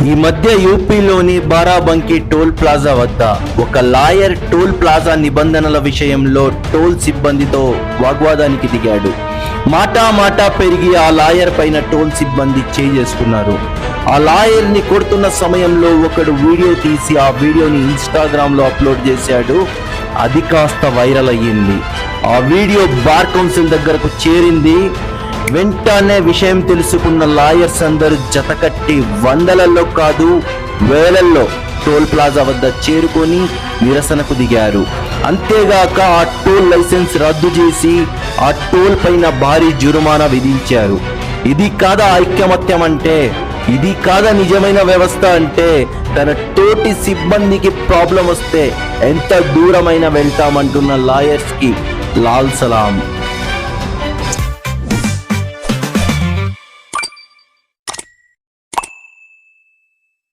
ఈ మధ్య యూపీలోని బారాబంకీ టోల్ ప్లాజా వద్ద ఒక లాయర్ టోల్ ప్లాజా నిబంధనల విషయంలో టోల్ సిబ్బందితో వాగ్వాదానికి దిగాడు. మాటా పెరిగి ఆ లాయర్ పైన టోల్ సిబ్బంది చేసుకున్నారు. ఆ లాయర్ ని కొడుతున్న సమయంలో ఒకడు వీడియో తీసి ఆ వీడియోని ఇన్స్టాగ్రామ్ లో అప్లోడ్ చేశాడు. అది కాస్త వైరల్ అయ్యింది. ఆ వీడియో బార్ కౌన్సిల్ దగ్గరకు చేరింది. వెంటనే విషయం తెలుసుకున్న లాయర్స్ అందరూ జతకట్టి వందలలో కాదు వేలల్లో టోల్ ప్లాజా వద్ద చేరుకొని నిరసనకు దిగారు. అంతేగాక ఆ టోల్ లైసెన్స్ రద్దు చేసి ఆ టోల్ పైన భారీ జురుమానా విధించారు. ఇది కాదా ఐక్యమత్యం అంటే? ఇది కాదా నిజమైన వ్యవస్థ అంటే? తన తోటి సిబ్బందికి ప్రాబ్లం వస్తే ఎంత దూరమైనా వెళ్తామంటున్న లాయర్స్ కి లాల్ సలాం.